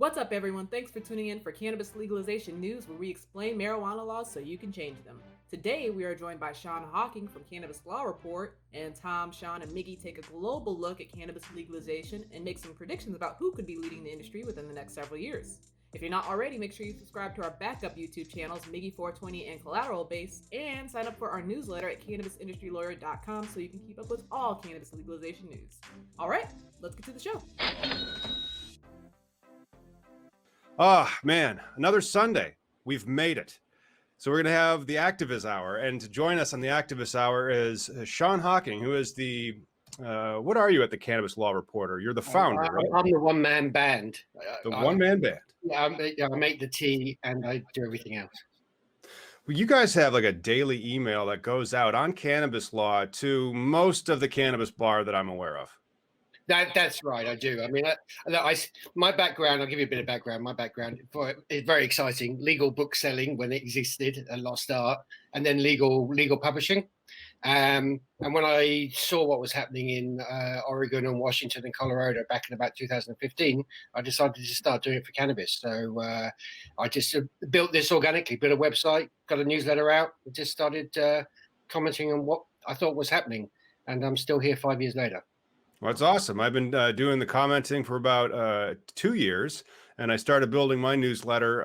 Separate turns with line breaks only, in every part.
What's up, everyone? Thanks for tuning in for Cannabis Legalization News, where we explain marijuana laws so you can change them. Today, we are joined by Sean Hocking from Cannabis Law Report, and Tom, Sean, and Miggy take a global look at cannabis legalization and make some predictions about who could be leading the industry within the next several years. If you're not already, make sure you subscribe to our backup YouTube channels, Miggy420 and Collateral Base, and sign up for our newsletter at CannabisIndustryLawyer.com so you can keep up with all cannabis legalization news. All right, let's get to the show.
Oh, man, another Sunday. We've made it. So we're going to have the Activist Hour. And to join us on the Activist Hour is Sean Hocking, who is the, what are you at the Cannabis Law Reporter? You're the founder, right?
I'm the one-man band.
The one-man band.
Yeah, I make the tea and I do everything else.
Well, you guys have like a daily email that goes out on cannabis law to most of the cannabis bar that I'm aware of.
That's right, I do. I mean, my background, I'll give you a bit of background. My background is very exciting. Legal book selling when it existed, a lost art, and then legal publishing. And when I saw what was happening in Oregon and Washington and Colorado back in about 2015, I decided to start doing it for cannabis. So I just built this organically, built a website, got a newsletter out, and just started commenting on what I thought was happening. And I'm still here 5 years later.
Well, that's awesome. I've been doing the commenting for about 2 years, and I started building my newsletter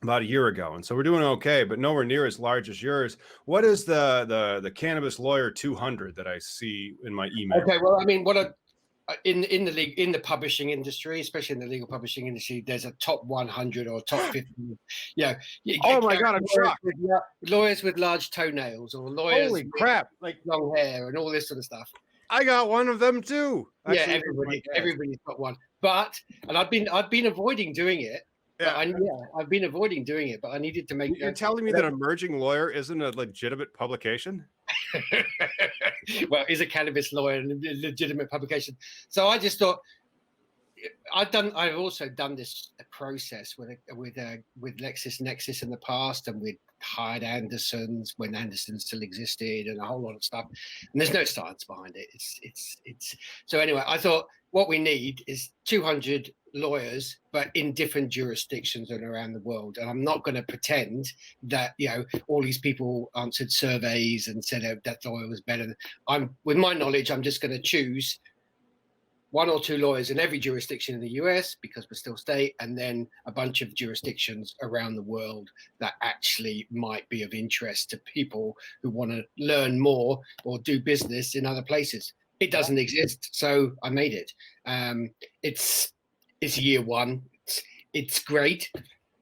about a year ago. And so we're doing okay, but nowhere near as large as yours. What is the Cannabis Lawyer 200 that I see in my email?
Okay, well, I mean, in the publishing industry, especially in the legal publishing industry, there's a top 100 or top 50.
Oh my God, I'm shocked.
Lawyers with large toenails, or lawyers
Holy crap,
like long hair and all this sort of stuff.
I got one of them too.
Actually, everybody's got one. And I've been avoiding doing it.
Yeah.
I've been avoiding doing it, but I needed to make.
You're telling me that Emerging Lawyer isn't a legitimate publication?
Well, is a cannabis lawyer a legitimate publication? So I just thought I've also done this process with LexisNexis in the past, and with hired Andersons when Anderson still existed, and a whole lot of stuff. And there's no science behind it. It's so anyway. I thought what we need is 200 lawyers, but in different jurisdictions and around the world. And I'm not going to pretend that all these people answered surveys and said that lawyer was better. With my knowledge, I'm just going to choose 1 or 2 lawyers in every jurisdiction in the US, because we're still state, and then a bunch of jurisdictions around the world that actually might be of interest to people who want to learn more or do business in other places. It doesn't exist, so I made it. It's year 1. It's great.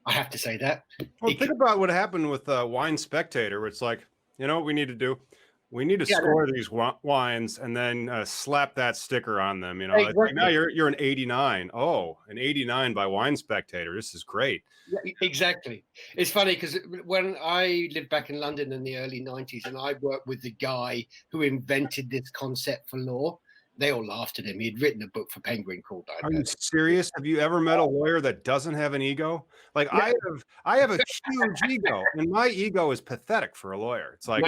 I have to say that.
Well, think about what happened with Wine Spectator, where it's like, you know what we need to do? We need to score these wines and then slap that sticker on them. Exactly. Like now you're an 89. Oh, an 89 by Wine Spectator. This is great.
Yeah, exactly. It's funny because when I lived back in London in the early 90s, and I worked with the guy who invented this concept for law, they all laughed at him. He'd written a book for Penguin called that.
Are you serious? Have you ever met a lawyer that doesn't have an ego? Like I have a huge ego, and my ego is pathetic for a lawyer. It's like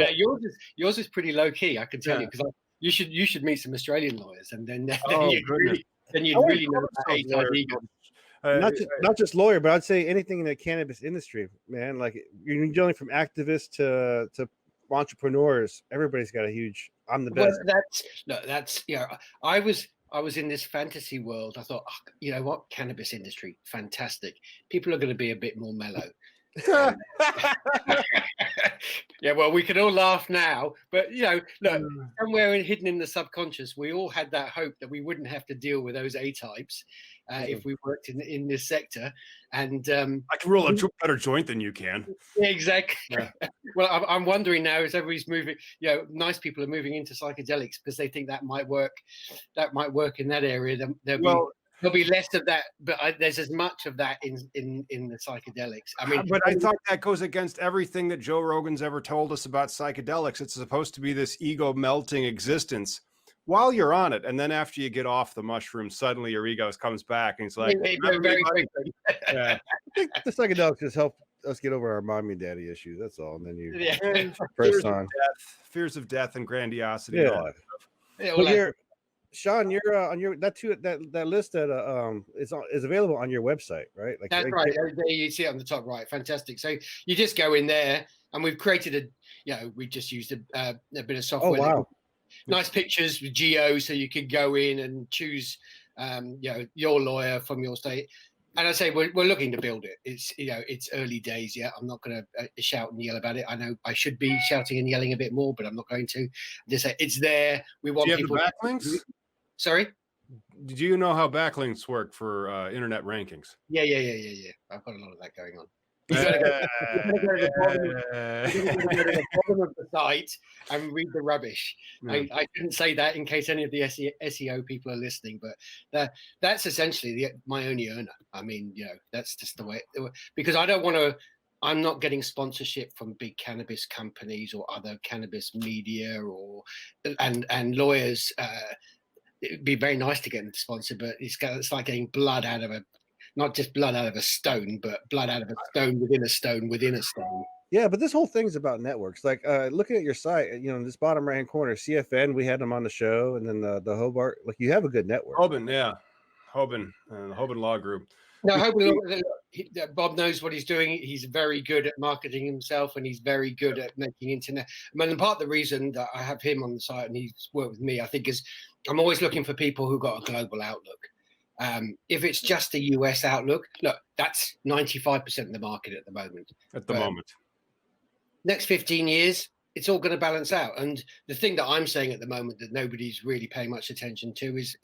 yours is pretty low key, I can tell you, because you should meet some Australian lawyers, and then you'd really know about ego.
Not just lawyer, but I'd say anything in the cannabis industry, man. Like you're dealing from activists to entrepreneurs. Everybody's got a huge. I'm the best.
That's I was in this fantasy world. I thought, you know what, cannabis industry, fantastic. People are going to be a bit more mellow. Yeah, well, we can all laugh now, but look, somewhere hidden in the subconscious, we all had that hope that we wouldn't have to deal with those A-types if we worked in this sector. And
I can roll a better joint than you can.
Yeah, exactly. Yeah. Well, I'm wondering now, as everybody's moving, nice people are moving into psychedelics because they think that might work. That might work in that area. There'll be less of that, but there's as much of that in the psychedelics. I mean,
but I thought that goes against everything that Joe Rogan's ever told us about psychedelics. It's supposed to be this ego melting existence while you're on it, and then after you get off the mushroom, suddenly your ego comes back, and it's like,
I think the psychedelics just help us get over our mommy and daddy issues. That's all. And then press on
fears of death and grandiosity.
Yeah.
Well,
Sean, you're on your that list that is available on your website, right? Like
That's right. There you see it on the top right. Fantastic. So you just go in there, and we've created we just used a bit of software.
Oh wow!
Nice pictures with geo, so you can go in and choose, your lawyer from your state. And I say we're looking to build it. It's early days yet. I'm not going to shout and yell about it. I know I should be shouting and yelling a bit more, but I'm not going to. Just say it's there. We want people.
Do you have the backlinks?
Sorry.
Do you know how backlinks work for internet rankings?
Yeah. I've got a lot of that going on. You got to go to the bottom of the site and read the rubbish. Yeah. I couldn't say that in case any of the SEO people are listening, but that's essentially my only earner. I mean, that's just the way. Because I don't want to. I'm not getting sponsorship from big cannabis companies or other cannabis media and lawyers. It'd be very nice to get them to sponsor, but it's like getting blood out of not just blood out of a stone, but blood out of a stone within a stone within a stone.
Yeah, but this whole thing's about networks. Like looking at your site, in this bottom right hand corner, CFN, we had them on the show, and then the Hobart. Like you have a good network.
Hobin, yeah, Hobin, the Hobin Law Group.
No, Bob knows what he's doing. He's very good at marketing himself, and he's very good at making internet. I mean, part of the reason that I have him on the site and he's worked with me, I think, is I'm always looking for people who've got a global outlook. If it's just a US outlook, look, that's 95% of the market at the moment. Next 15 years, it's all going to balance out. And the thing that I'm saying at the moment that nobody's really paying much attention to is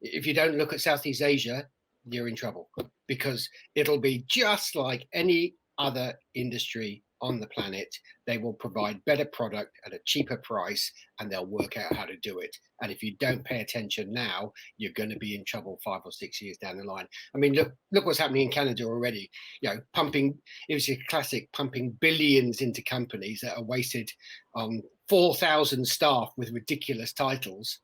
if you don't look at Southeast Asia, you're in trouble, because it'll be just like any other industry on the planet. They will provide better product at a cheaper price, and they'll work out how to do it. And if you don't pay attention now, you're going to be in trouble 5 or 6 years down the line. I mean, look what's happening in Canada already. It was a classic, pumping billions into companies that are wasted on 4,000 staff with ridiculous titles.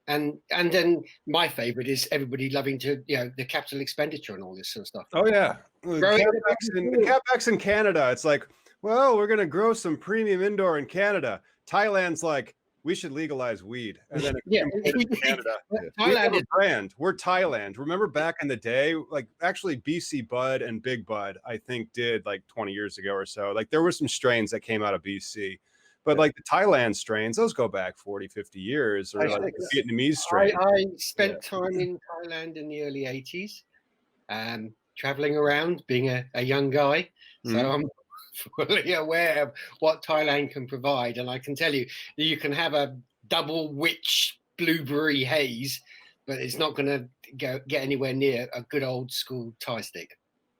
And then my favorite is everybody loving to, the capital expenditure and all this sort of stuff.
Oh yeah, the CapEx in Canada. It's like, well, we're going to grow some premium indoor in Canada. Thailand's like, we should legalize weed. And then Canada. Thailand is a brand. We're Thailand. Remember back in the day, like actually BC Bud and Big Bud, I think did like 20 years ago or so. Like there were some strains that came out of BC. But like the Thailand strains, those go back 40, 50 years, or like the Vietnamese strain.
I spent time in Thailand in the early 80s, traveling around, being a young guy. So I'm fully aware of what Thailand can provide. And I can tell you that you can have a double witch blueberry haze, but it's not going to get anywhere near a good old school Thai stick.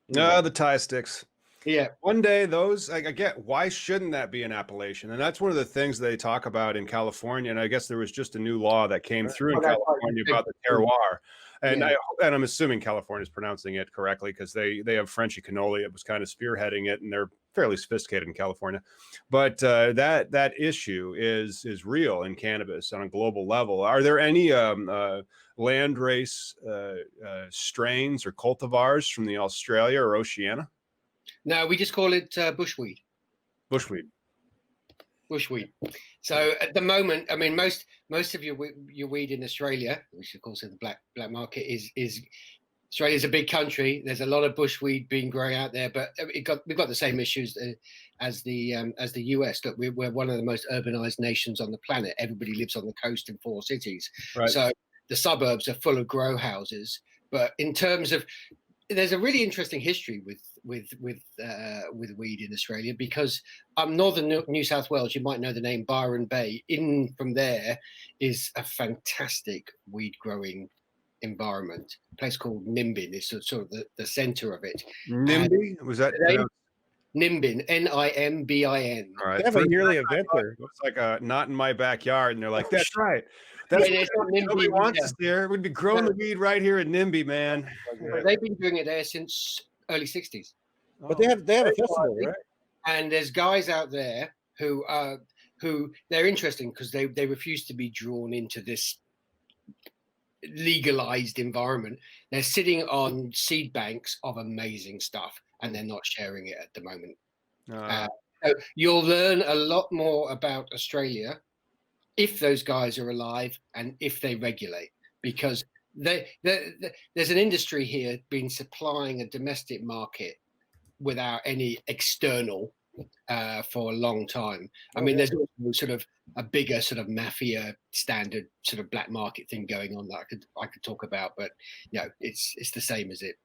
No, the Thai sticks.
Yeah.
One day those, I get, why shouldn't that be an appellation? And that's one of the things they talk about in California. And I guess there was just a new law that came through in California about the terroir. And I'm assuming California is pronouncing it correctly because they have Frenchy Cannoli. It was kind of spearheading it, and they're fairly sophisticated in California. But that issue is real in cannabis on a global level. Are there any landrace strains or cultivars from the Australia or Oceania?
No, we just call it bushweed.
Bushweed.
So at the moment, I mean, most of your weed in Australia, which of course is the black market, is Australia's a big country. There's a lot of bushweed being grown out there, but we've got the same issues as the US. Look, we're one of the most urbanized nations on the planet. Everybody lives on the coast in 4 cities, right. So the suburbs are full of grow houses. But in terms of, there's a really interesting history with weed in Australia, because northern New South Wales, you might know the name Byron Bay. In from there is a fantastic weed growing environment. A place called Nimbin is sort of the center of it.
Nimby? Was that
Nimbin? Nimbin.
All right.
They have a yearly event there.
It's like a not in my backyard, and they're like, that's right. That's what nobody wants us there. We'd be growing the weed right here at Nimby, man.
They've been doing it there since early 60s.
But they have a festival, right?
And there's guys out there who they're interesting because they refuse to be drawn into this legalized environment. They're sitting on seed banks of amazing stuff, and they're not sharing it at the moment. So you'll learn a lot more about Australia if those guys are alive and if they regulate, because there's an industry here been supplying a domestic market without any external for a long time. I mean, there's also sort of a bigger sort of mafia standard sort of black market thing going on that I could talk about, but it's the same as it.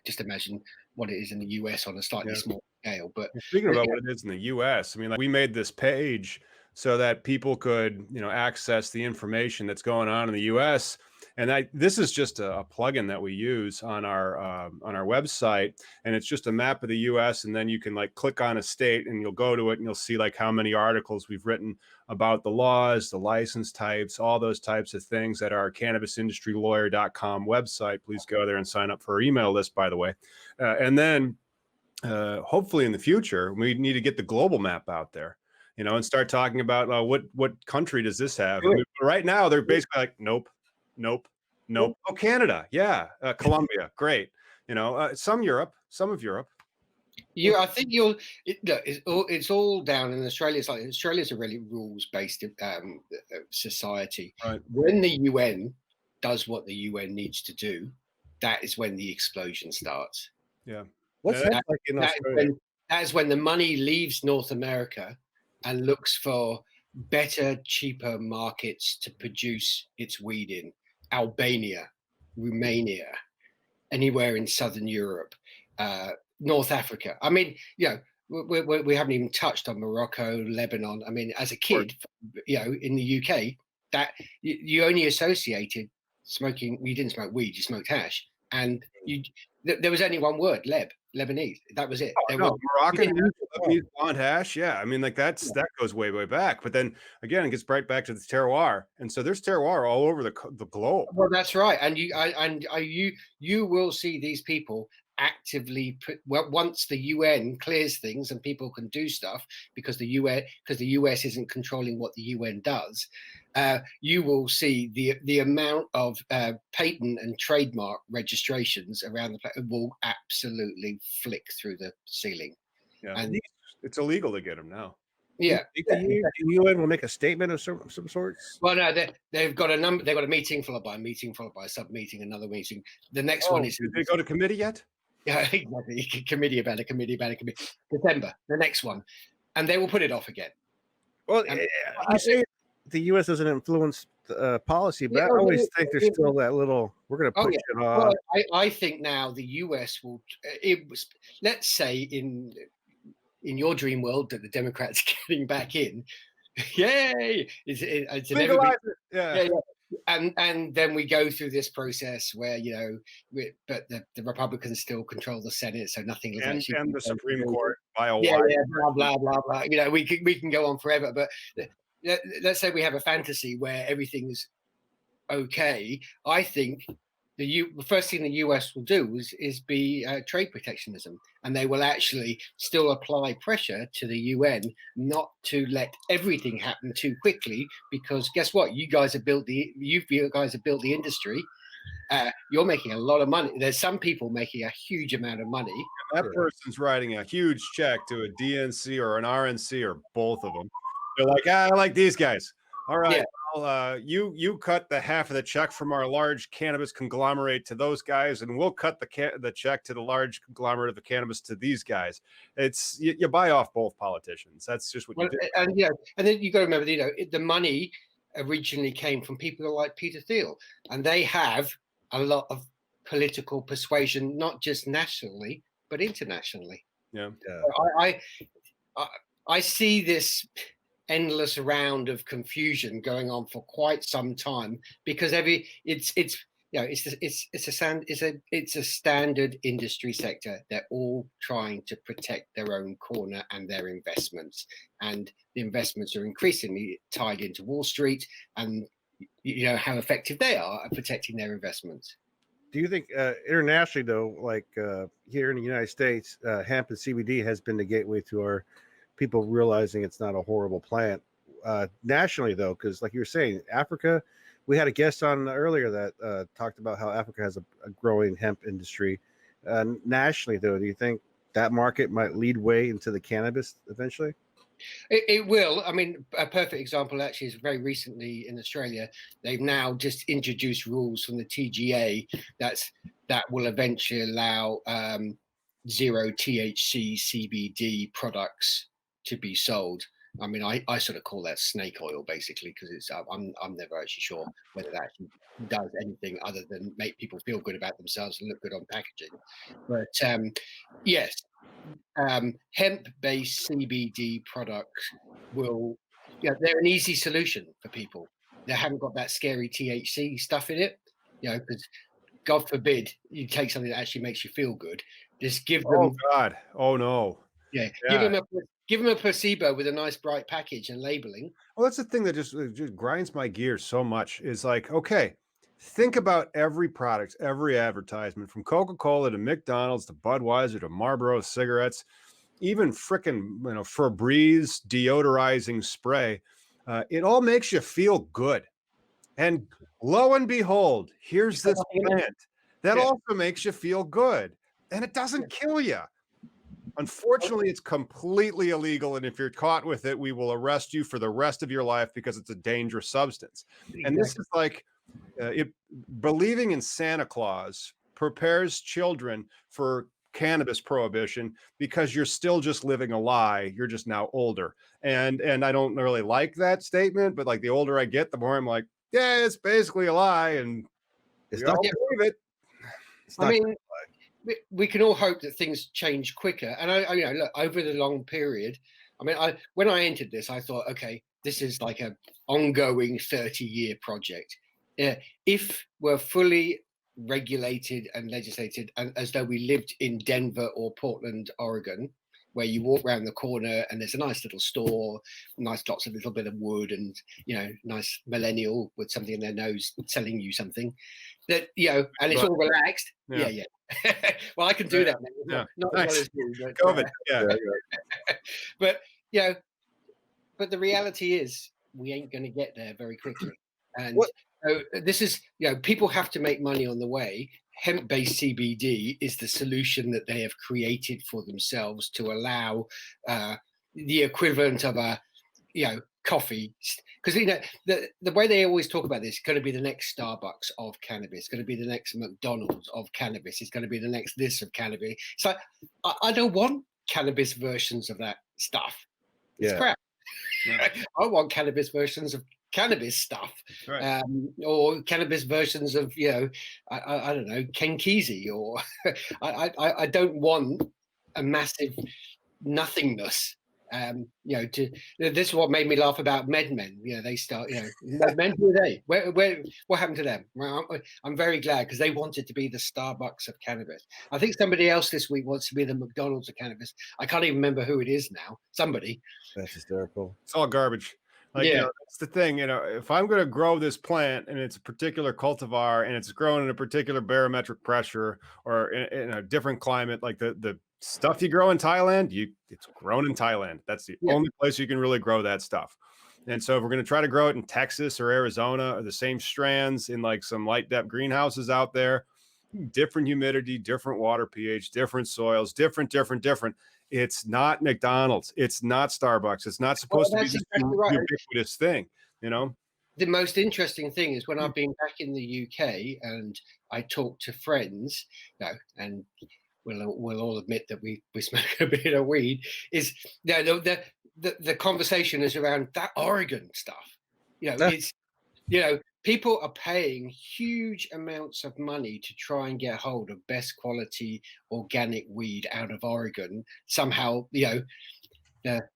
Just imagine what it is in the US on a slightly smaller scale. But
speaking about what it is in the US, I mean, like, we made this page so that people could, access the information that's going on in the US. And this is just a plugin that we use on our website, and it's just a map of the U.S. And then you can like click on a state, and you'll go to it, and you'll see like how many articles we've written about the laws, the license types, all those types of things at our cannabisindustrylawyer.com website. Please go there and sign up for our email list, by the way. And then hopefully in the future, we need to get the global map out there, and start talking about what country does this have? I mean, right now, they're basically like, nope. Oh, Canada. Yeah. Colombia. Great. Some of Europe.
I think it's all down in Australia. Australia's a really rules-based society.
Right.
When the UN does what the UN needs to do, that is when the explosion starts.
Yeah.
What's that like in Australia?
That is when the money leaves North America and looks for better, cheaper markets to produce its weed in. Albania, Romania, anywhere in Southern Europe, North Africa. I mean, we haven't even touched on Morocco, Lebanon. I mean, as a kid, in the UK, that you only associated smoking. You didn't smoke weed, you smoked hash, and there was only one word: Lebanese. That was it.
Moroccan Lebanese blonde hash. Yeah, I mean, like that goes way, way back. But then again, it gets right back to the terroir, and so there's terroir all over the globe.
Well, that's right, and you will see these people actively once the UN clears things and people can do stuff because the US isn't controlling what the UN does. You will see the amount of patent and trademark registrations around the planet will absolutely flick through the ceiling.
Yeah, and it's illegal to get them now.
Yeah,
the UN will make a statement of some sorts.
Well, no, they've got a number. They've got a meeting followed by a meeting followed by a sub meeting, another meeting. The next one is.
Did they go to committee yet?
Yeah, exactly. Committee about a committee. December, the next one, and they will put it off again.
Well, you say the U.S. doesn't influence policy, but I always think there's still that little. We're going to push it off.
Well, I think now the U.S. will. Let's say in your dream world that the Democrats are getting back in. Yay! It's
legalize it. Yeah.
And then we go through this process where but the Republicans still control the Senate, so nothing is
and the Supreme Court by a
blah blah blah. We can go on forever, but let's say we have a fantasy where everything's okay. I think the first thing the US will do is be trade protectionism, and they will actually still apply pressure to the UN not to let everything happen too quickly, because guess what? You guys have built the industry. You're making a lot of money. There's some people making a huge amount of money.
That person's writing a huge check to a DNC or an RNC or both of them. They're like, I like these guys. All right. Yeah. Well, you cut the half of the check from our large cannabis conglomerate to those guys, and we'll cut the check to the large conglomerate of the cannabis to these guys. It's you buy off both politicians. That's just what you do.
And then you got to remember, the money originally came from people like Peter Thiel, and they have a lot of political persuasion, not just nationally but internationally.
Yeah.
I see this endless round of confusion going on for quite some time, because it's a standard industry sector. They're all trying to protect their own corner and their investments, and the investments are increasingly tied into Wall Street, and how effective they are at protecting their investments.
Do you think internationally, though, like here in the United States, hemp and CBD has been the gateway to our people realizing it's not a horrible plant? Nationally, though, because like you were saying, Africa, we had a guest on earlier that talked about how Africa has a growing hemp industry. Nationally, though, do you think that market might lead way into the cannabis eventually?
It will. I mean, a perfect example actually is very recently in Australia. They've now just introduced rules from the TGA that will eventually allow zero THC CBD products to be sold. I mean, I sort of call that snake oil basically, because it's I'm never actually sure whether that actually does anything other than make people feel good about themselves and look good on packaging. But yes, hemp-based CBD products will, they're an easy solution for people. They haven't got that scary THC stuff in it, because God forbid you take something that actually makes you feel good. Just give them,
Oh God! Oh no!
give
Yeah.
them a placebo with a nice bright package and labeling.
Well, that's the thing that just grinds my gears so much. Is like, okay, think about every product, every advertisement, from Coca-Cola to McDonald's to Budweiser to Marlboro cigarettes, even frickin' Febreze deodorizing spray. It all makes you feel good. And lo and behold, here's this plant that
Yeah.
also makes you feel good, and it doesn't kill you. Unfortunately, it's completely illegal, and if you're caught with it, we will arrest you for the rest of your life because it's a dangerous substance. And this is like believing in Santa Claus prepares children for cannabis prohibition because you're still just living a lie. You're just now older, and I don't really like that statement. But like the older I get, the more I'm like, yeah, it's basically a lie, and
It's
we
not
all believe it.
It's
I
not
mean, we can all hope that things change quicker. And I look, over the long period. I mean, when I entered this, I thought, okay, this is like an ongoing 30-year project. If we're fully regulated and legislated, and as though we lived in Denver or Portland, Oregon, where you walk around the corner and there's a nice little store, nice lots of little bit of wood, and nice millennial with something in their nose selling you something that and it's all relaxed. Yeah. Well, I can do that now. Not as well as you, but
COVID.
but but the reality is we ain't going to get there very quickly. And this is, people have to make money on the way. Hemp-based CBD is the solution that they have created for themselves to allow the equivalent of a, coffee. Because the way they always talk about this is going to be the next Starbucks of cannabis, going to be the next McDonald's of cannabis, it's going to be the next this of cannabis. So I don't want cannabis versions of that stuff. It's crap. I want cannabis versions of cannabis stuff,
Right.
or cannabis versions of I don't know, Ken Kesey, or I don't want a massive nothingness. This is what made me laugh about MedMen. They start, MedMen, who are they? What happened to them? Well, I'm very glad, because they wanted to be the Starbucks of cannabis. I think somebody else this week wants to be the McDonald's of cannabis. I can't even remember who it is now. Somebody.
That's hysterical.
It's all garbage. Like, that's the thing. If I'm going to grow this plant and it's a particular cultivar and it's grown in a particular barometric pressure or in a different climate, like the stuff you grow in Thailand, it's grown in Thailand. That's the only place you can really grow that stuff. And so if we're going to try to grow it in Texas or Arizona, or the same strands in like some light depth greenhouses out there, different humidity, different water pH, different soils, different. It's not McDonald's. It's not Starbucks. It's not supposed to be this ubiquitous thing,
The most interesting thing is when I've been back in the UK and I talk to friends, and we'll all admit that we smoke a bit of weed, is the conversation is around that Oregon stuff. It's people are paying huge amounts of money to try and get hold of best quality organic weed out of Oregon. Somehow, the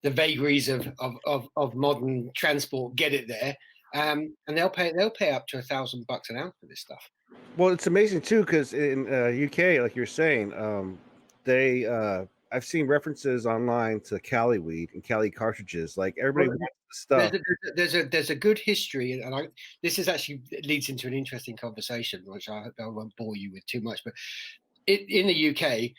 vagaries of modern transport get it there, and they'll pay up to $1,000 an ounce for this stuff.
Well, it's amazing too, because in UK, like you're saying, I've seen references online to Cali weed and Cali cartridges. Like everybody wants the stuff.
There's a good history, and this is actually leads into an interesting conversation, which I won't bore you with too much. But in the UK,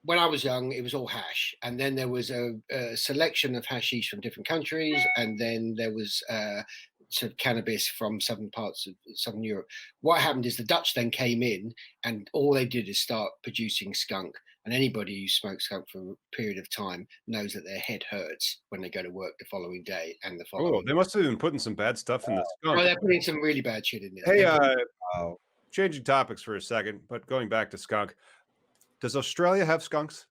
when I was young, it was all hash, and then there was a selection of hashish from different countries, and then there was sort of cannabis from southern parts of southern Europe. What happened is the Dutch then came in, and all they did is start producing skunk. And anybody who smokes skunk for a period of time knows that their head hurts when they go to work the following day and the
Oh,
following.
they must have been putting some bad stuff in the skunk.
No, they're putting some really bad shit in there.
Hey, changing topics for a second, but going back to skunk, does Australia have skunks?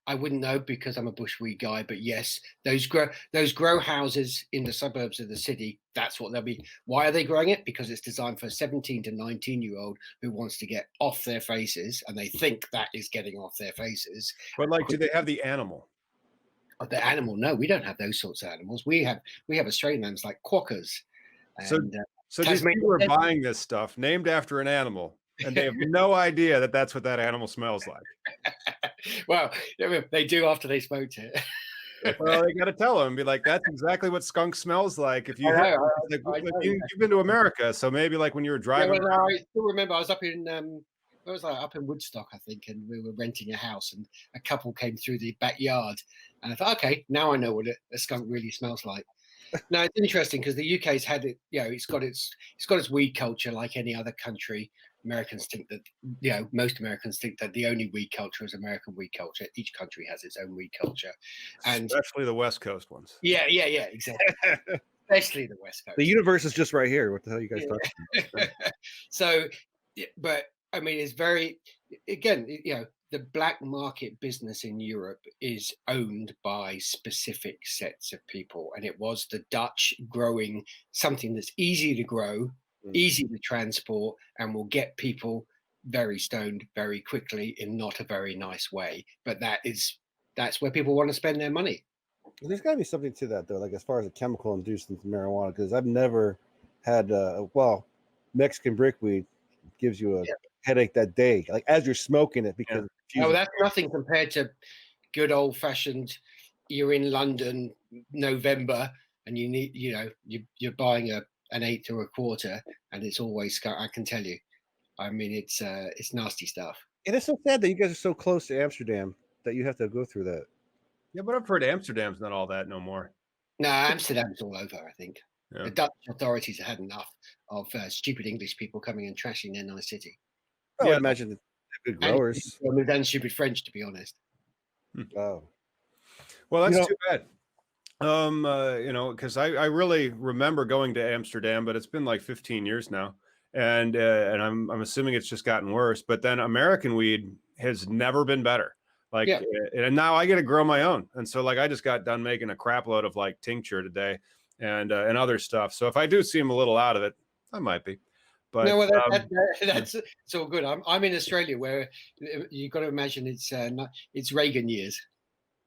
I wouldn't know because I'm a bushweed guy, but yes, those grow houses in the suburbs of the city, that's what they'll be. Why are they growing it? Because it's designed for a 17 to 19-year-old who wants to get off their faces, and they think that is getting off their faces.
But like, do they have the animal?
The animal? No, we don't have those sorts of animals. We have Australian names like quackers. And,
so these people are buying this stuff named after an animal, and they have no idea that that's what that animal smells like.
Well, they do after they smoked it.
Well, they got to tell them, be like, that's exactly what skunk smells like. If you you've been to America, so maybe like when you were driving.
Yeah, well, I still remember I was up in up in Woodstock, I think, and we were renting a house, and a couple came through the backyard, and I thought, okay, now I know what a skunk really smells like. Now it's interesting because the UK's had it, it's got its weed culture like any other country. Americans think that, most Americans think that the only weed culture is American weed culture. Each country has its own weed culture, and
especially the West Coast ones.
Yeah, exactly. Especially the West Coast.
The universe is just right here. What the hell are you guys talking about?
So, but I mean, it's very, again, the black market business in Europe is owned by specific sets of people, and it was the Dutch growing something that's easy to grow, easy to transport, and will get people very stoned very quickly in not a very nice way. But that's where people want to spend their money.
There's got to be something to that, though, like as far as a chemical induced into marijuana, because I've never had, Mexican brickweed gives you a headache that day, like as you're smoking it, because
that's nothing compared to good old fashioned. You're in London, November, and you need, you're buying an eighth or a quarter, and it's always, I can tell you, I mean, it's nasty stuff.
It is so sad that you guys are so close to Amsterdam that you have to go through that.
Yeah, but I've heard Amsterdam's not all that no more.
No, Amsterdam's all over, I think. Yeah. The Dutch authorities had enough of stupid English people coming and trashing their nice city.
I would imagine they're good growers.
And stupid French, to be honest.
Oh.
Well, that's too bad. Because I really remember going to Amsterdam, but it's been like 15 years now. And I'm assuming it's just gotten worse. But then American weed has never been better. Like, and now I get to grow my own. And so like, I just got done making a crap load of like tincture today and other stuff. So if I do seem a little out of it, I might be. But
no, well, that's it's all good. I'm in Australia, where you've got to imagine it's Reagan years.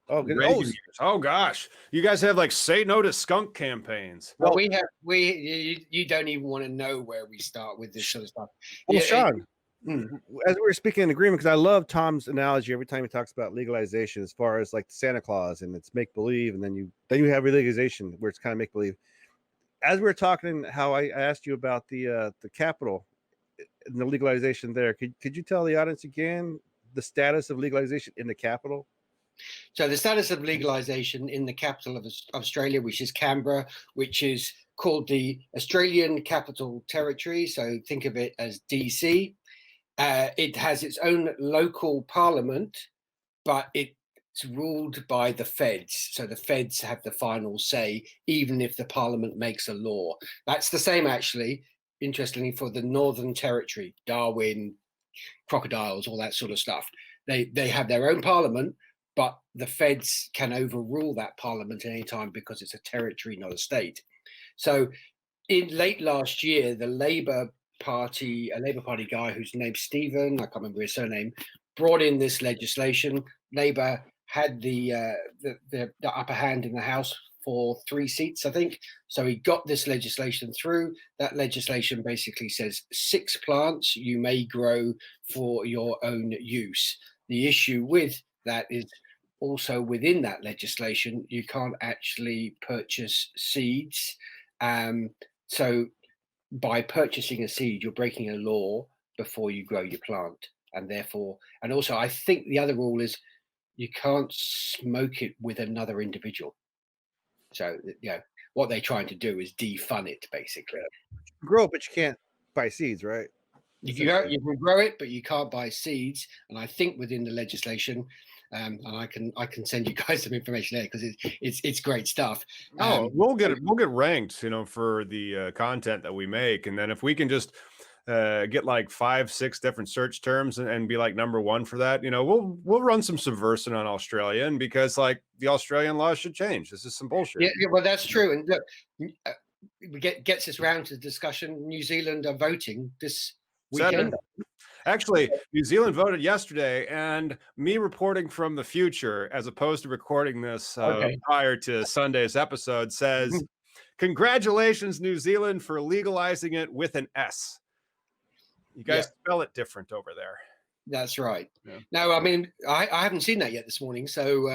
Oh, Reagan years. Oh gosh, you guys have like say no to skunk campaigns.
Well, you don't even want to know where we start with this sort of stuff.
Well, Sean, as we were speaking in agreement, because I love Tom's analogy every time he talks about legalization, as far as like Santa Claus and it's make believe, and then you have legalization where it's kind of make believe. As we were talking, how I asked you about the capital and the legalization there, could you tell the audience again the status of legalization in the capital?
So the status of legalization in the capital of Australia, which is Canberra, which is called the Australian Capital Territory. So think of it as DC. It has its own local parliament, but it's ruled by the feds. So the feds have the final say, even if the parliament makes a law. That's the same, actually, interestingly, for the Northern Territory, Darwin, crocodiles, all that sort of stuff. They have their own parliament, but the feds can overrule that parliament at any time because it's a territory, not a state. So in late last year, the Labour Party guy whose name's Stephen, I can't remember his surname, brought in this legislation. Labour had the upper hand in the House for 3 seats, I think. So he got this legislation through. That legislation basically says 6 plants you may grow for your own use. The issue with that is also within that legislation, you can't actually purchase seeds. So by purchasing a seed, you're breaking a law before you grow your plant. And also I think the other rule is you can't smoke it with another individual. So, what they're trying to do is defund it, basically.
Grow it, but you can't buy seeds, right?
You can grow it, but you can't buy seeds. And I think within the legislation, and I can send you guys some information there because it's great stuff.
We'll get ranked, you know, for the content that we make, and then if we can just get like 5-6 different search terms and be like number one for that, you know, we'll run some subversing on Australian, because like the Australian laws should change. This is some bullshit.
Yeah, well, that's true. And look, gets us round to the discussion. New Zealand are voting this weekend.
Actually, New Zealand voted yesterday, and me reporting from the future, as opposed to recording this prior to Sunday's episode, says, congratulations, New Zealand, for legalizing it with an S. You guys spell it different over there.
That's right.
Yeah.
No, I mean, I haven't seen that yet this morning, so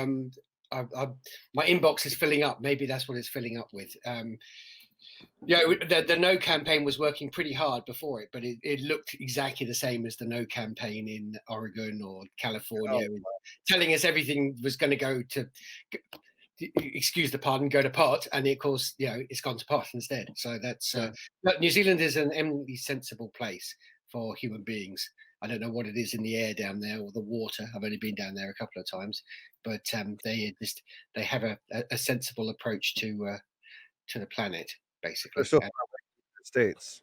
my inbox is filling up. Maybe that's what it's filling up with. The No campaign was working pretty hard before it, but it looked exactly the same as the No campaign in Oregon or California, telling us everything was going to go to, excuse the pardon, go to pot, and of course, it's gone to pot instead. So that's but New Zealand is an eminently sensible place for human beings. I don't know what it is in the air down there or the water. I've only been down there a couple of times, but they have a sensible approach to the planet. Basically,
they're so far away from the United States.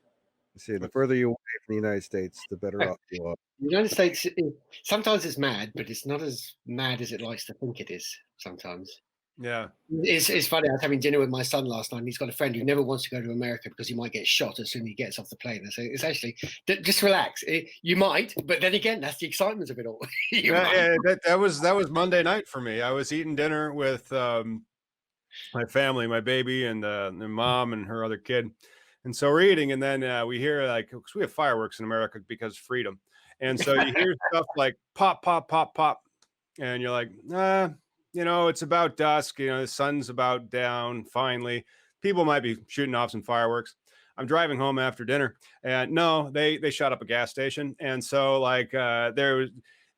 You see, the further you away from the United States, the better off you are.
The United States sometimes it's mad, but it's not as mad as it likes to think it is. Sometimes,
yeah.
It's funny. I was having dinner with my son last night, and he's got a friend who never wants to go to America because he might get shot as soon as he gets off the plane. So it's actually just relax. You might, but then again, that's the excitement of it all.
That was Monday night for me. I was eating dinner with my family, my baby, and the mom and her other kid. And so we're eating, and then we hear, like, because we have fireworks in America because freedom. And so you hear stuff like pop, pop, pop, pop. And you're like, it's about dusk. The sun's about down. Finally, people might be shooting off some fireworks. I'm driving home after dinner, and no, they shot up a gas station. And so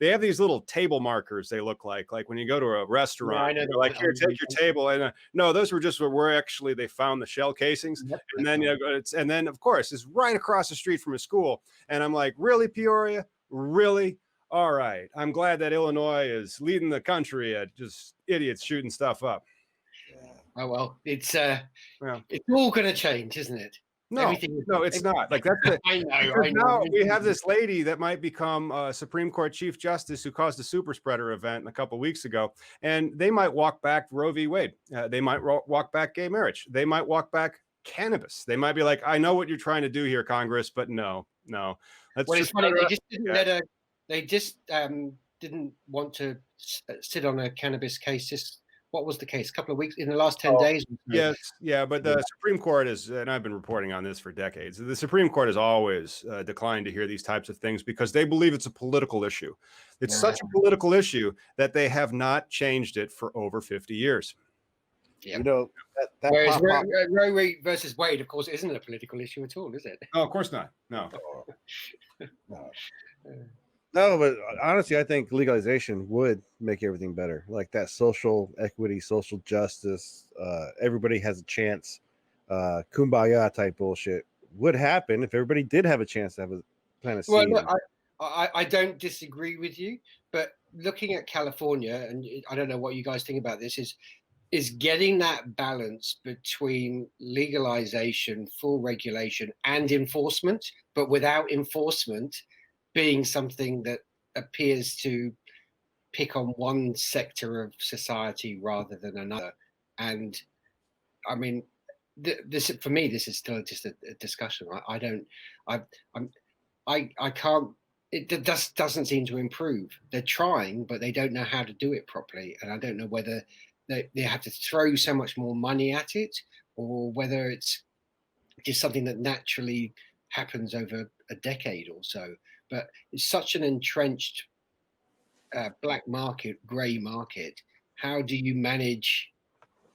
they have these little table markers. They look like when you go to a restaurant, they're like, here, take your table. And no, those were just where actually they found the shell casings. Yep. And then of course it's right across the street from a school. And I'm like, really, Peoria? Really? All right. I'm glad that Illinois is leading the country at just idiots shooting stuff up.
Oh well, it's all going to change, isn't it?
No, it's not. Like that's
I know.
Now we have this lady that might become a Supreme Court Chief Justice who caused a super spreader event a couple of weeks ago, and they might walk back Roe v. Wade. They might walk back gay marriage. They might walk back cannabis. They might be like, I know what you're trying to do here, Congress, but no.
It's funny. They just didn't want to sit on a cannabis case. What was the case? A couple of weeks in the last 10 days?
Yes. Yeah. But the Supreme Court and I've been reporting on this for decades. The Supreme Court has always declined to hear these types of things because they believe it's a political issue. It's such a political issue that they have not changed it for over 50 years.
Yeah. Whereas Roe versus Wade, of course, isn't a political issue at all, is it?
No, of course not. No.
No, but honestly, I think legalization would make everything better. Like that social equity, social justice, everybody has a chance, kumbaya type bullshit would happen if everybody did have a chance to have a plant of seed.
Well, I don't disagree with you, but looking at California, and I don't know what you guys think about this, is getting that balance between legalization, full regulation, and enforcement, but without enforcement being something that appears to pick on one sector of society rather than another. And I mean, this for me, this is still just a discussion. I can't. It just doesn't seem to improve. They're trying, but they don't know how to do it properly. And I don't know whether they have to throw so much more money at it, or whether it's just something that naturally happens over a decade or so. But it's such an entrenched black market, grey market. How do you manage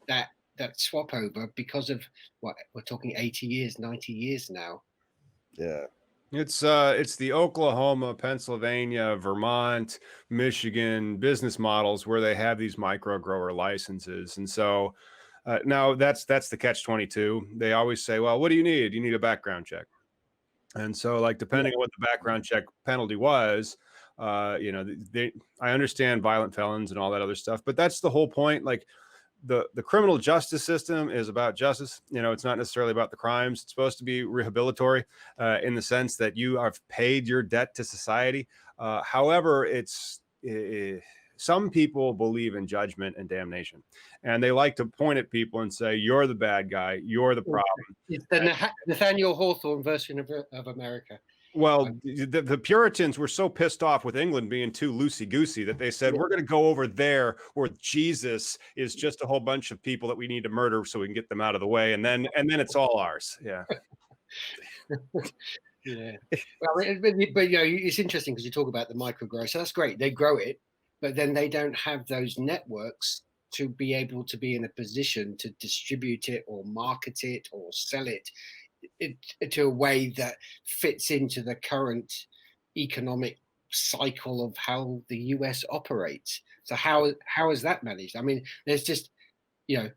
that swap over because of what we're talking 80 years, 90 years now?
Yeah.
It's the Oklahoma, Pennsylvania, Vermont, Michigan business models where they have these micro grower licenses. And so Now that's the catch-22. They always say, well, what do you need? You need a background check. And so, like, depending on what the background check penalty was, I understand violent felons and all that other stuff, but that's the whole point. Like, the criminal justice system is about justice. It's not necessarily about the crimes. It's supposed to be rehabilitatory in the sense that you have paid your debt to society. However, some people believe in judgment and damnation, and they like to point at people and say, you're the bad guy, you're the problem.
It's the Nathaniel Hawthorne version of America.
Well, the Puritans were so pissed off with England being too loosey-goosey that they said, we're going to go over there where Jesus is just a whole bunch of people that we need to murder so we can get them out of the way. And then it's all ours. Yeah.
Yeah. Well, but it's interesting because you talk about the micro grow. So that's great. They grow it, but then they don't have those networks to be able to be in a position to distribute it or market it or sell it to a way that fits into the current economic cycle of how the US operates. So how is that managed? I mean, there's just, you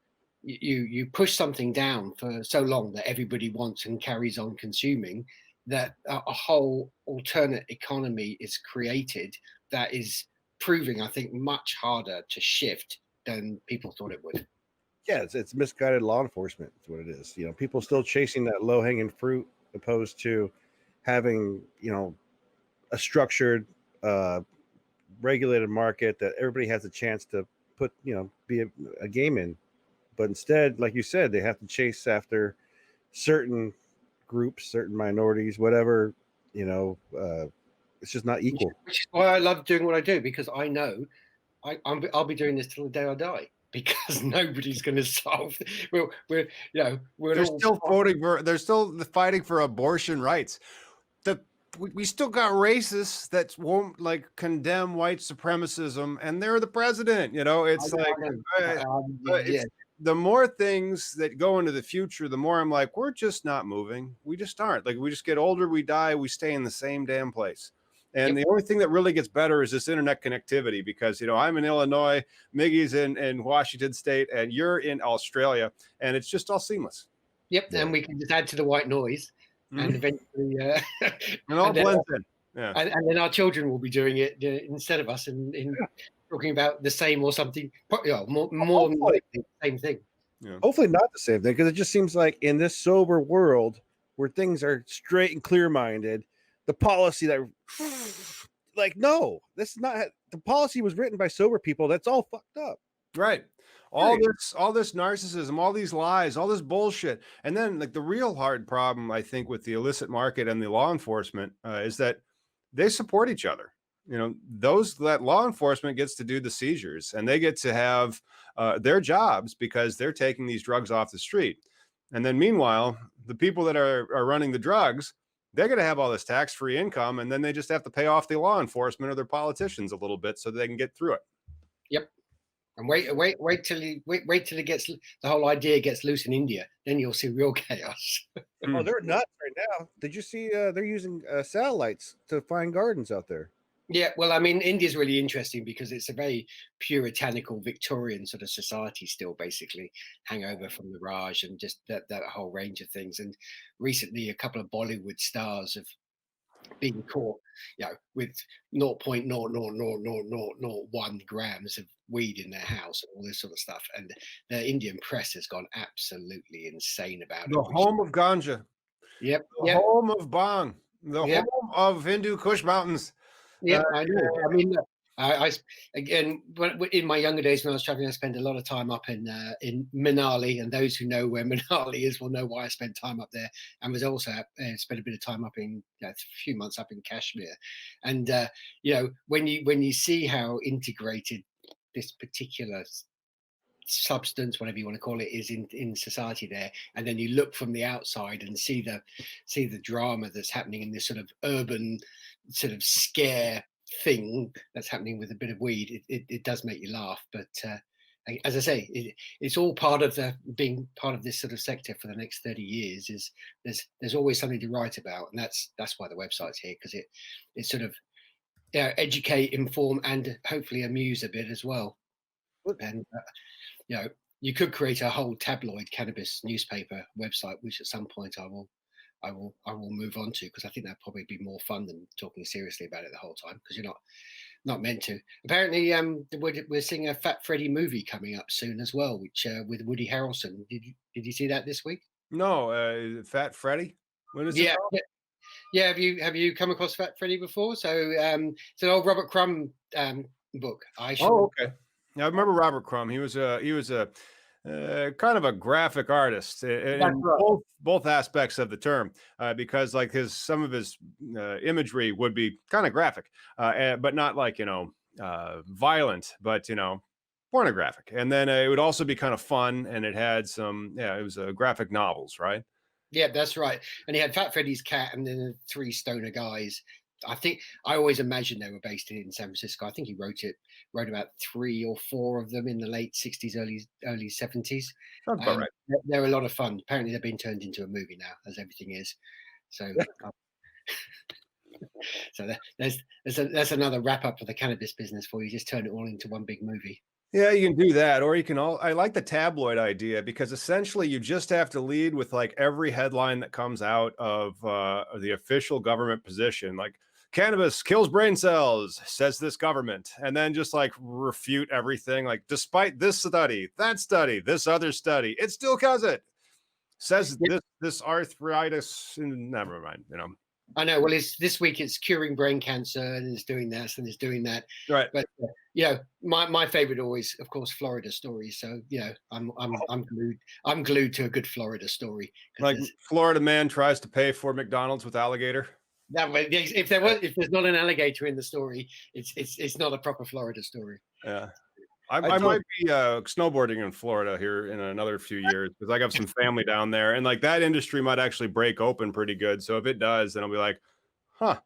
push something down for so long that everybody wants and carries on consuming, that a whole alternate economy is created that is proving, I think, much harder to shift than people thought it would.
Yeah, it's misguided law enforcement. Is what it is. People still chasing that low hanging fruit, opposed to having a structured, regulated market that everybody has a chance to put be a game in. But instead, like you said, they have to chase after certain groups, certain minorities, whatever. It's just not equal.
Which is why I love doing what I do, because I know I'll be doing this till the day I die. Because nobody's going to solve. They're
still voting for. They're still fighting for abortion rights. We still got racists that won't condemn white supremacism, and they're the president. It's the more things that go into the future, the more I'm like, we're just not moving. We just aren't. We just get older, we die, we stay in the same damn place. And the only thing that really gets better is this internet connectivity, because, I'm in Illinois, Miggy's in Washington State, and you're in Australia, and it's just all seamless.
Yep. Yeah. And we can just add to the white noise, and eventually
and all blends in. Yeah.
And then our children will be doing it instead of us in talking about the same or something, more than the same thing.
Yeah. Hopefully not the same thing, because it just seems like in this sober world where things are straight and clear-minded, the policy that no, this is not. The policy was written by sober people. That's all fucked up.
Right. All this narcissism, all these lies, all this bullshit. And then the real hard problem, I think, with the illicit market and the law enforcement is that they support each other. That law enforcement gets to do the seizures, and they get to have their jobs because they're taking these drugs off the street. And then meanwhile, the people that are running the drugs, they're going to have all this tax-free income, and then they just have to pay off the law enforcement or their politicians a little bit so they can get through it.
Yep. And wait till it gets, the whole idea gets loose in India, then you'll see real chaos.
Oh, they're nuts right now. Did you see they're using satellites to find gardens out there?
Yeah, well, I mean, India's really interesting because it's a very puritanical Victorian sort of society still, basically, hangover from the Raj and just that whole range of things. And recently, a couple of Bollywood stars have been caught, with 0.0000001 grams of weed in their house and all this sort of stuff. And the Indian press has gone absolutely insane about it.
The home of ganja.
Yep.
The home of bong. The home of Hindu Kush Mountains.
Yeah, I know. I mean, I again, in my younger days when I was traveling, I spent a lot of time up in Manali, and those who know where Manali is will know why I spent time up there. And was also spent a bit of time up in a few months up in Kashmir, and when you see how integrated this particular substance, whatever you want to call it, is in society there, and then you look from the outside and see the drama that's happening in this sort of urban sort of scare thing that's happening with a bit of weed, it does make you laugh. But as I say, it's all part of being part of this sort of sector for the next 30 years. Is there's always something to write about, and that's why the website's here, because it sort of educate, inform, and hopefully amuse a bit as well. And you could create a whole tabloid cannabis newspaper website, which at some point I will move on to, because I think that'd probably be more fun than talking seriously about it the whole time, because you're not meant to. Apparently, we're seeing a Fat Freddy movie coming up soon as well, which with Woody Harrelson. Did you see that this week?
No, Fat Freddy. What is it
Yeah,
called?
yeah. Have you come across Fat Freddy before? So it's an old Robert Crumb book.
Oh, okay. Now I remember Robert Crumb. He was a kind of a graphic artist in
right.
both aspects of the term, because like some of his imagery would be kind of graphic, but not like violent, but pornographic. And then it would also be kind of fun, and it had some it was graphic novels, right?
Yeah, that's right. And he had Fat Freddy's cat and then the three stoner guys. I think I always imagined they were based in San Francisco. I think he wrote about 3 or 4 of them in the late 60s, early 70s.
Sounds about right.
They're a lot of fun. Apparently, they've been turned into a movie now, as everything is. So, so that's another wrap up for the cannabis business for you. Just turn it all into one big movie.
Yeah, you can do that, or you can I like the tabloid idea, because essentially you just have to lead with like every headline that comes out of the official government position, like cannabis kills brain cells, says this government, and then just like refute everything, like despite this study, that study, this other study, it still kills it. Says this arthritis, never mind,
I know. Well, this week it's curing brain cancer, and it's doing this and it's doing that.
Right.
But my favorite always, of course, Florida stories. So I'm glued to a good Florida story.
Like Florida man tries to pay for McDonald's with alligator.
That way, if there's not an alligator in the story, it's not a proper Florida story.
Yeah. I might be snowboarding in Florida here in another few years, because I got some family down there, and like that industry might actually break open pretty good. So if it does, then I'll be like, huh,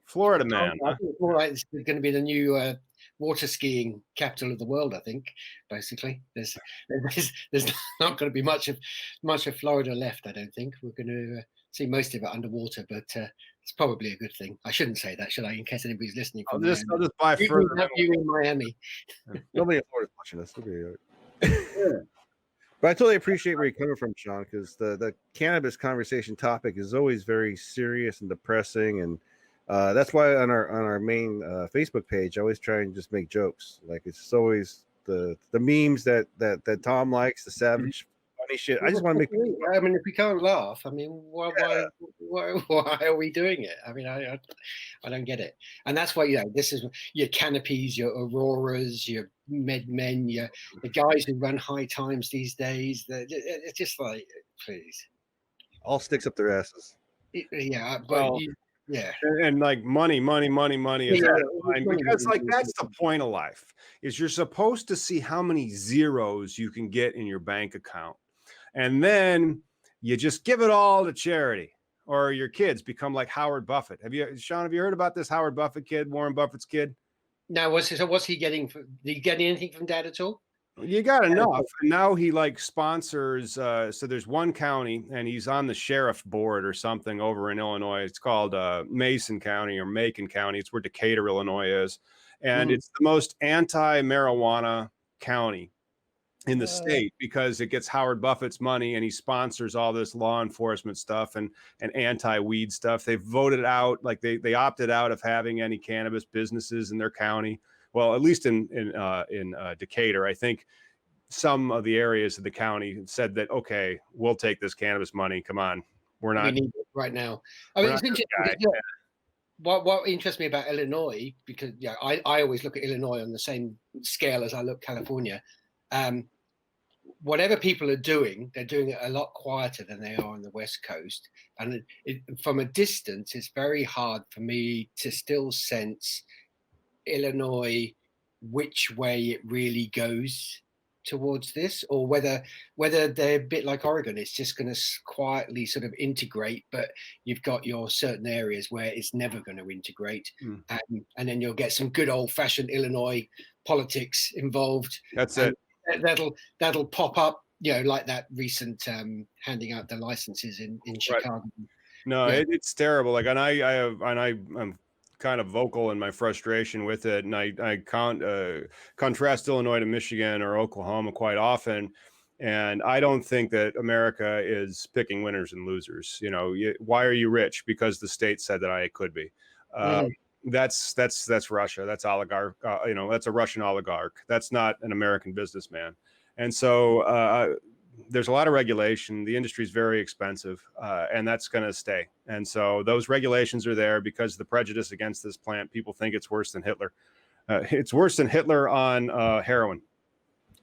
Florida man.
I think it's going to be the new water skiing capital of the world. I think basically there's not going to be much of Florida left. I don't think we're going to see most of it underwater, but it's probably a good thing. I shouldn't say that, should I? In case anybody's listening.
I'll just buy further.
Have you in Miami?
Nobody in Florida's watching this. But I totally appreciate where you're coming from, Sean, because the cannabis conversation topic is always very serious and depressing, and that's why on our main Facebook page, I always try and just make jokes. Like it's always the memes that Tom likes, the savage funny shit. I just want to make.
I mean, if we can't laugh, I mean, why are we doing it? I mean, I don't get it. And that's why this is your Canopies, your Auroras, your MedMen, the guys who run high times these days. It's just like, please,
all sticks up their asses.
Yeah, but
and like money is because like that's the point of life, is you're supposed to see how many zeros you can get in your bank account, and then you just give it all to charity, or your kids become like Howard Buffett. Sean, have you heard about this Howard Buffett kid, Warren Buffett's kid?
No, what's he getting? Did he get anything from Dad at all?
You got enough. And now he like sponsors. So there's one county, and he's on the sheriff board or something over in Illinois. It's called Mason County or Macon County. It's where Decatur, Illinois is. And it's the most anti-marijuana county in the state, because it gets Howard Buffett's money, and he sponsors all this law enforcement stuff and anti-weed stuff. They voted out, like they opted out of having any cannabis businesses in their county. Well, at least in Decatur, I think some of the areas of the county said that, okay, we'll take this cannabis money. Come on, we need
it right now. I mean, it's interesting. What interests me about Illinois, because I always look at Illinois on the same scale as I look California. Whatever people are doing, they're doing it a lot quieter than they are on the West Coast. And from a distance, it's very hard for me to still sense Illinois, which way it really goes towards this, or whether they're a bit like Oregon, it's just going to quietly sort of integrate, but you've got your certain areas where it's never going to integrate, and then you'll get some good old-fashioned Illinois politics involved.
That's it.
That'll pop up, like that recent handing out the licenses in Chicago.
No, it's terrible. Like, and I'm kind of vocal in my frustration with it, and I contrast Illinois to Michigan or Oklahoma quite often. And I don't think that America is picking winners and losers. You know, why are you rich? Because the state said that I could be. That's Russia. That's oligarch. You know, that's a Russian oligarch. That's not an American businessman. And so there's a lot of regulation. The industry is very expensive, and that's going to stay. And so those regulations are there because of the prejudice against this plant. People think it's worse than Hitler. It's worse than Hitler on heroin.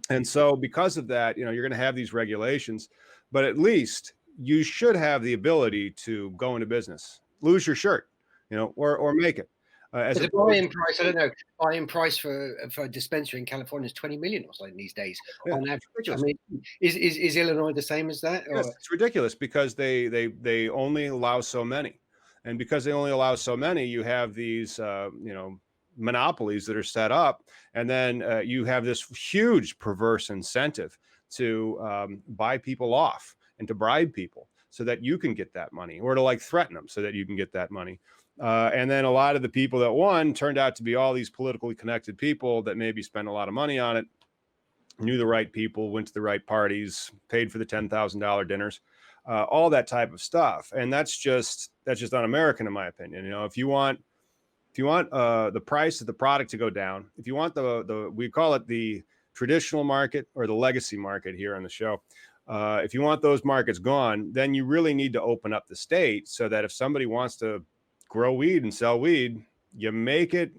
And so because of that, you know, you're going to have these regulations, but at least you should have the ability to go into business, lose your shirt, you know, or make it.
As a buy-in price, I don't know, buy-in price for a dispensary in California is 20 million or something these days on average. I mean, is Illinois the same as that?
Yes, it's ridiculous because they only allow so many, and because they only allow so many, you have these you know, monopolies that are set up, and then you have this huge perverse incentive to buy people off and to bribe people so that you can get that money, or to like threaten them so that you can get that money. And then a lot of the people that won turned out to be all these politically connected people that maybe spent a lot of money on it, knew the right people, went to the right parties, paid for the $10,000 dinners, all that type of stuff. And that's just un-American, in my opinion. You know, if you want the price of the product to go down, if you want we call it the traditional market or the legacy market here on the show. If you want those markets gone, then you really need to open up the state so that if somebody wants to grow weed and sell weed, you make it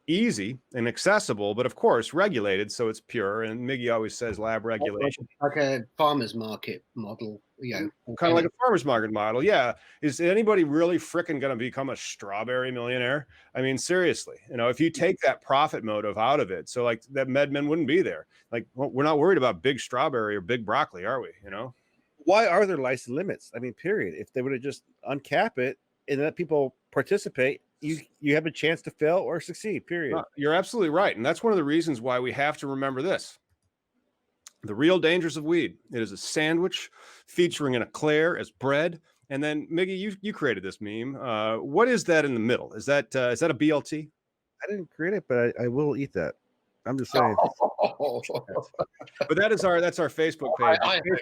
easy and accessible, but of course regulated so it's pure. And Miggy always says lab regulation,
like a farmer's market model, you know,
kind of like a farmer's market model. Yeah, is anybody really freaking going to become a strawberry millionaire? I mean, seriously, you know, if you take that profit motive out of it, so like that MedMen wouldn't be there. Like, well, we're not worried about big strawberry or big broccoli, are we? You know,
Why are there license limits? I mean, period. If they would have just uncap it and let people participate, you have a chance to fail or succeed, period.
You're absolutely right. And that's one of the reasons why we have to remember this. The real dangers of weed. It is a sandwich featuring an eclair as bread. And then Miggy, you created this meme. What is that in the middle? Is that a BLT?
I didn't create it, but I will eat that. I'm just saying.
But that's our Facebook page,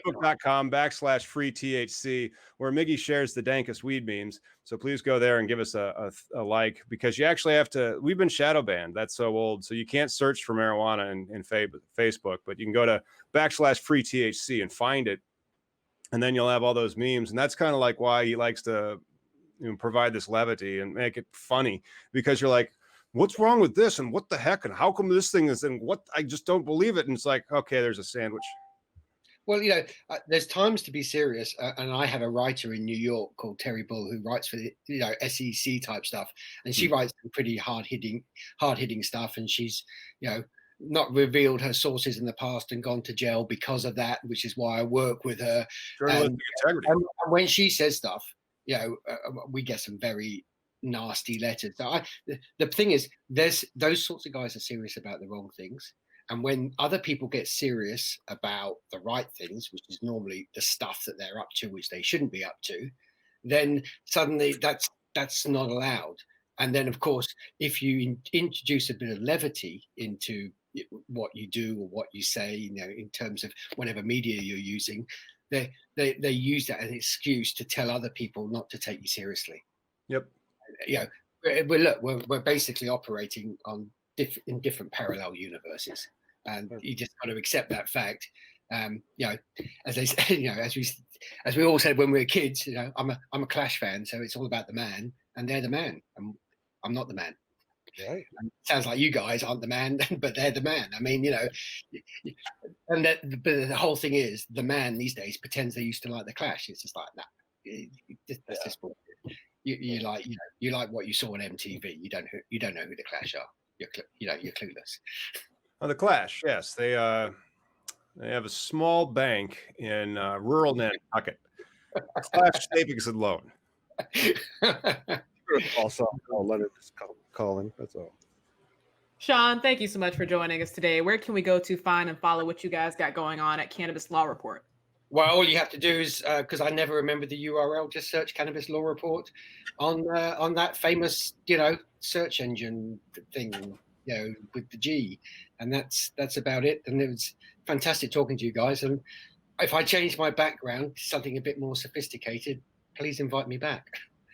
facebook.com/free THC, where Miggy shares the dankest weed memes. So please go there and give us a like, because you actually have to. We've been shadow banned. That's so old. So you can't search for marijuana in Facebook, but you can go to /free THC and find it, and then you'll have all those memes. And that's kind of like why he likes to, you know, provide this levity and make it funny, because you're like, what's wrong with this? And what the heck? And how come this thing is, and what, I just don't believe it. And it's like, okay, there's a sandwich.
Well, you know, there's times to be serious. And I have a writer in New York called Terry Bull who writes for the, you know, SEC type stuff. And she writes some pretty hard hitting stuff. And she's, you know, not revealed her sources in the past and gone to jail because of that, which is why I work with her.
Journalistic integrity.
And when she says stuff, you know, we get some very nasty letters. So the thing is, there's those sorts of guys are serious about the wrong things, and when other people get serious about the right things, which is normally the stuff that they're up to, which they shouldn't be up to, then suddenly that's not allowed. And then of course, if you introduce a bit of levity into what you do or what you say, you know, in terms of whatever media you're using, they use that as an excuse to tell other people not to take you seriously.
Yep.
You know, we're basically operating on in different parallel universes, and you just got to accept that fact. You know, as they say, you know, as we all said when we were kids, you know, I'm a Clash fan, so it's all about the man, and they're the man, and I'm not the man.
Right.
Sounds like you guys aren't the man, but they're the man. I mean, you know, and but the whole thing is, the man these days pretends they used to like the Clash. It's just like that. That's just bullshit. You like what you saw on MTV. You don't know who the Clash are. You're clueless.
Oh, the Clash, yes, they have a small bank in rural Nantucket. Clash Savings and Loan.
Also, I'll let it just call in. That's all.
Sean, thank you so much for joining us today. Where can we go to find and follow what you guys got going on at Cannabis Law Report?
Well, all you have to do is, because I never remember the URL, just search Cannabis Law Report on that famous, search engine thing, with the G, and that's about it. And it was fantastic talking to you guys. And if I change my background to something a bit more sophisticated, please invite me back.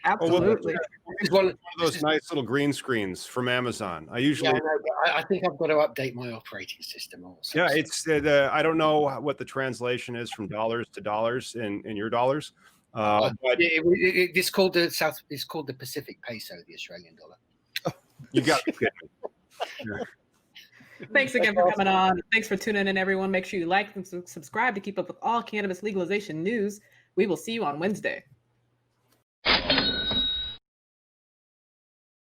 Absolutely.
It's one of those nice little green screens from Amazon. I usually,
I think I've got to update my operating system also.
yeah, it's I don't know what the translation is from dollars to dollars in your dollars. But
it's called the Pacific Peso, the Australian dollar.
You got to get me.
Thanks again for coming on. Thanks for tuning in, everyone. Make sure you like and subscribe to keep up with all cannabis legalization news. We will see you on Wednesday.